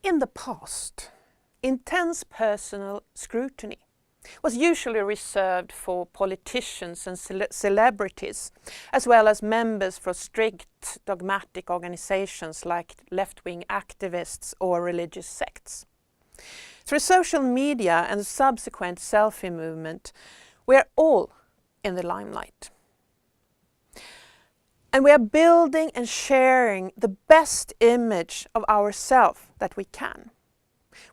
In the past, intense personal scrutiny was usually reserved for politicians and celebrities, as well as members for strict dogmatic organizations like left-wing activists or religious sects. Through social media and the subsequent selfie movement, we are all in the limelight. And we are building and sharing the best image of ourselves that we can.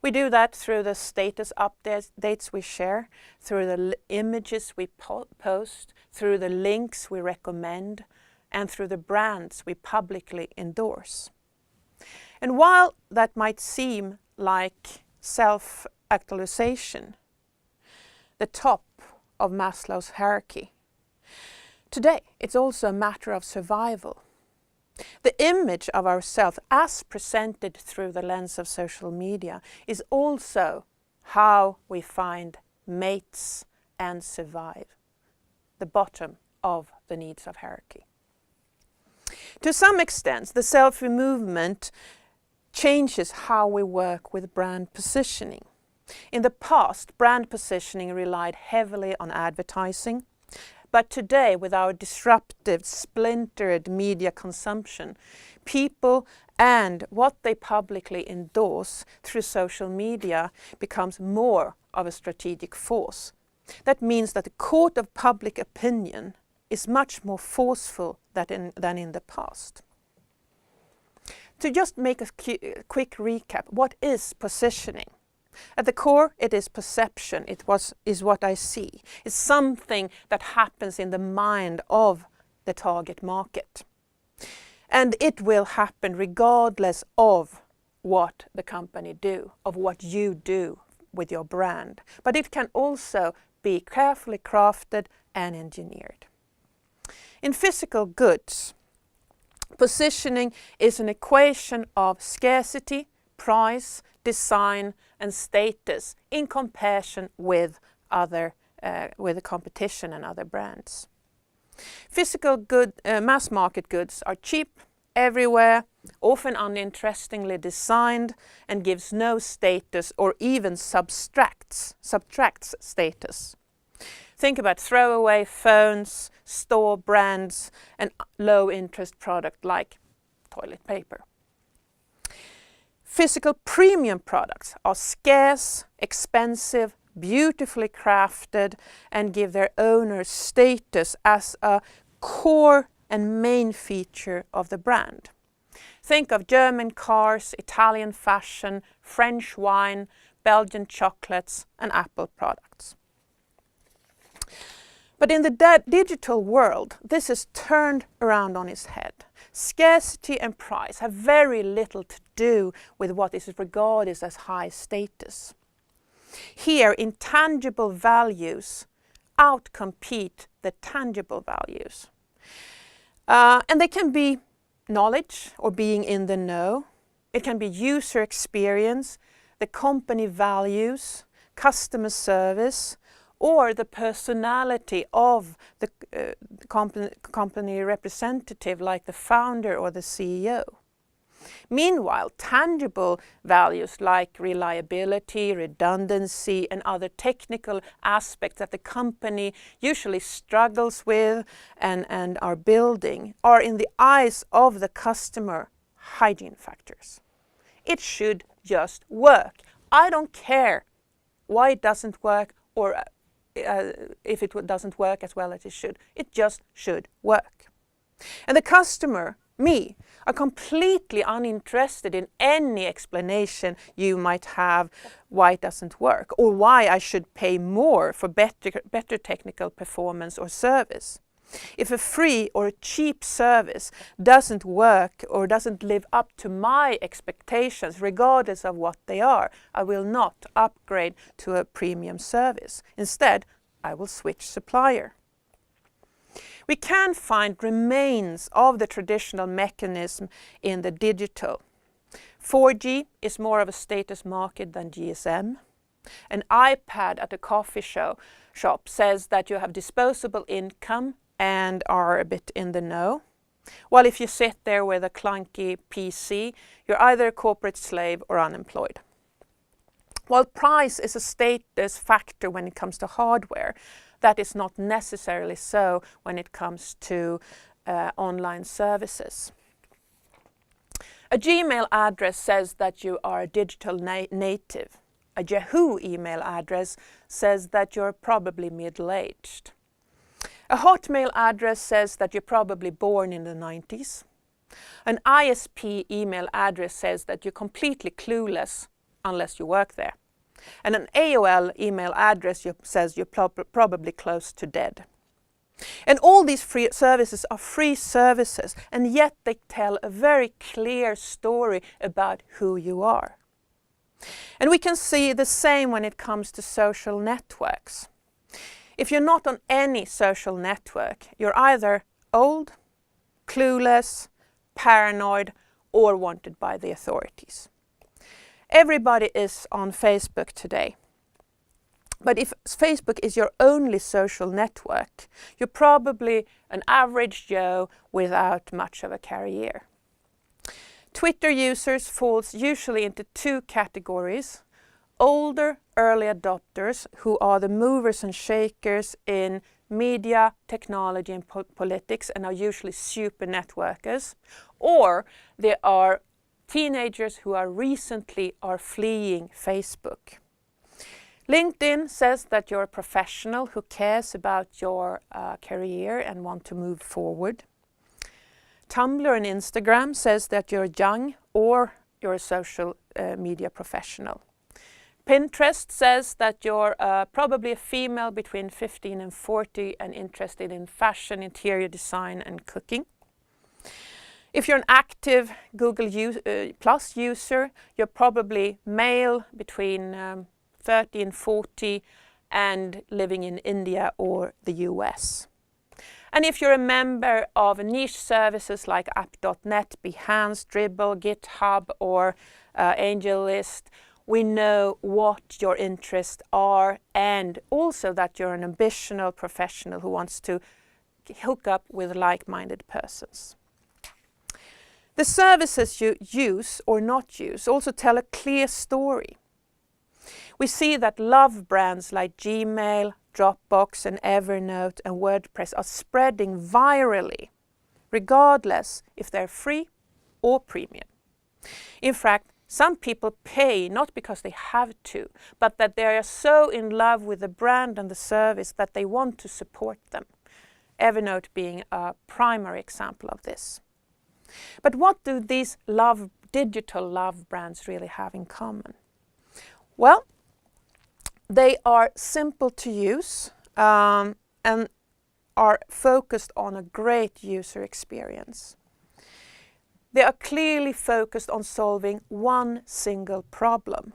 We do that through the status updates we share, through the images we post, through the links we recommend, and through the brands we publicly endorse. And while that might seem like self-actualization, the top of Maslow's hierarchy, today it's also a matter of survival. The image of ourselves as presented through the lens of social media is also how we find mates and survive, the bottom of the needs of hierarchy. To some extent, the selfie movement changes how we work with brand positioning. In the past, brand positioning relied heavily on advertising. But today, with our disruptive, splintered media consumption, people and what they publicly endorse through social media becomes more of a strategic force. That means that the court of public opinion is much more forceful than in the past. To just make a quick recap, what is positioning? At the core, it is perception. It is what I see. It's something that happens in the mind of the target market. And it will happen regardless of what the company do, of what you do with your brand. But it can also be carefully crafted and engineered. In physical goods, positioning is an equation of scarcity, price, design and status in comparison with the competition and other brands. Physical mass market goods are cheap, everywhere, often uninterestingly designed, and gives no status or even subtracts status. Think about throwaway phones, store brands, and low-interest product like toilet paper. Physical premium products are scarce, expensive, beautifully crafted, and give their owners status as a core and main feature of the brand. Think of German cars, Italian fashion, French wine, Belgian chocolates, and Apple products. But in the digital world, this is turned around on its head. Scarcity and price have very little to do with what is regarded as high status. Here, intangible values outcompete the tangible values. And they can be knowledge or being in the know. It can be user experience, the company values, customer service, or the personality of the company representative, like the founder or the CEO. Meanwhile, tangible values like reliability, redundancy, and other technical aspects that the company usually struggles with and are building are, in the eyes of the customer, hygiene factors. It should just work. I don't care why it doesn't work or if it doesn't work as well as it should. It just should work. And the customer, me, are completely uninterested in any explanation you might have why it doesn't work or why I should pay more for better technical performance or service. If a free or a cheap service doesn't work or doesn't live up to my expectations, regardless of what they are, I will not upgrade to a premium service. Instead, I will switch supplier. We can find remains of the traditional mechanism in the digital. 4G is more of a status market than GSM. An iPad at a coffee shop says that you have disposable income and are a bit in the know. While if you sit there with a clunky PC, you're either a corporate slave or unemployed. While price is a status factor when it comes to hardware, that is not necessarily so when it comes to online services. A Gmail address says that you are a digital native. A Yahoo email address says that you're probably middle-aged. A Hotmail address says that you're probably born in the 90s. An ISP email address says that you're completely clueless unless you work there. And an AOL email address says you're probably close to dead. And all these free services are free services, and yet they tell a very clear story about who you are. And we can see the same when it comes to social networks. If you're not on any social network, you're either old, clueless, paranoid, or wanted by the authorities. Everybody is on Facebook today. But if Facebook is your only social network, you're probably an average Joe without much of a career. Twitter users falls usually into two categories: older early adopters, who are the movers and shakers in media, technology and politics and are usually super networkers, or they are teenagers who are recently fleeing Facebook. LinkedIn says that you're a professional who cares about your career and want to move forward. Tumblr and Instagram says that you're young or you're a social media professional. Pinterest says that you're probably a female between 15 and 40 and interested in fashion, interior design and cooking. If you're an active Google Plus user, you're probably male between 30 and 40 and living in India or the US. And if you're a member of niche services like app.net, Behance, Dribbble, GitHub or AngelList, we know what your interests are, and also that you're an ambitional professional who wants to hook up with like-minded persons. The services you use or not use also tell a clear story. We see that love brands like Gmail, Dropbox and Evernote and WordPress are spreading virally, regardless if they're free or premium. In fact, some people pay not because they have to, but that they are so in love with the brand and the service that they want to support them. Evernote being a primary example of this. But what do these digital love brands really have in common? Well, they are simple to use and are focused on a great user experience. They are clearly focused on solving one single problem.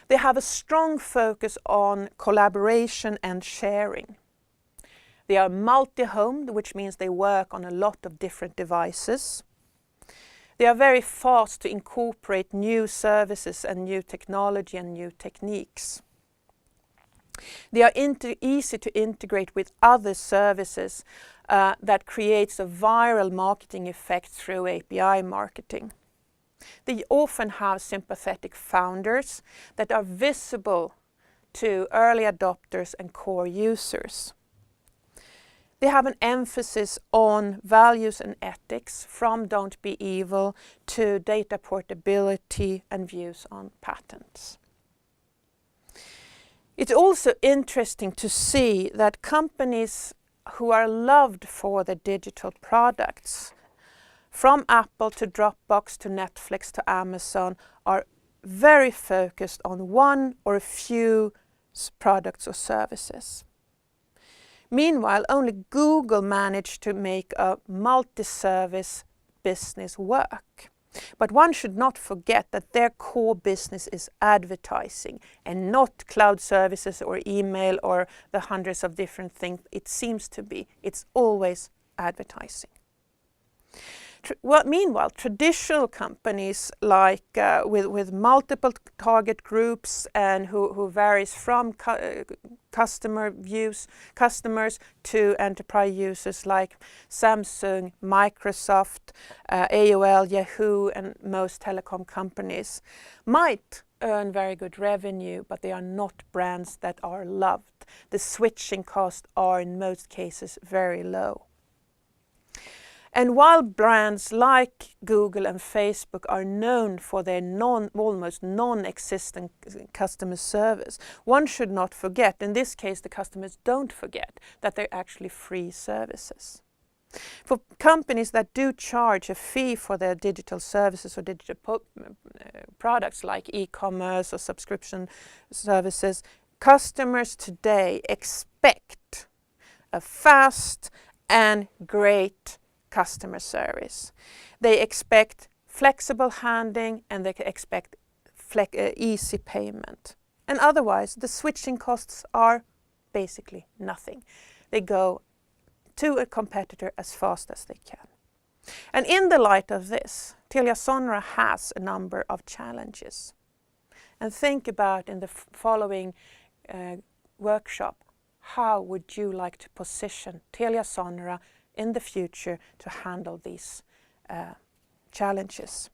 They have a strong focus on collaboration and sharing. They are multi-homed, which means they work on a lot of different devices. They are very fast to incorporate new services and new technology and new techniques. They are easy to integrate with other services that creates a viral marketing effect through API marketing. They often have sympathetic founders that are visible to early adopters and core users. They have an emphasis on values and ethics, from don't be evil to data portability and views on patents. It's also interesting to see that companies who are loved for their digital products, from Apple to Dropbox to Netflix to Amazon, are very focused on one or a few products or services. Meanwhile, only Google managed to make a multi-service business work. But one should not forget that their core business is advertising and not cloud services or email or the hundreds of different things it seems to be. It's always advertising. Meanwhile, traditional companies like with multiple target groups and who varies from customers to enterprise users like Samsung, Microsoft, AOL, Yahoo, and most telecom companies might earn very good revenue, but they are not brands that are loved. The switching costs are in most cases very low. And while brands like Google and Facebook are known for their almost non-existent customer service, one should not forget, in this case the customers don't forget, that they're actually free services. For companies that do charge a fee for their digital services or digital products like e-commerce or subscription services, customers today expect a fast and great customer service. They expect flexible handling and they expect easy payment. And otherwise, the switching costs are basically nothing. They go to a competitor as fast as they can. And in the light of this, TeliaSonera has a number of challenges. And think about in the following workshop, how would you like to position TeliaSonera in the future to handle these challenges?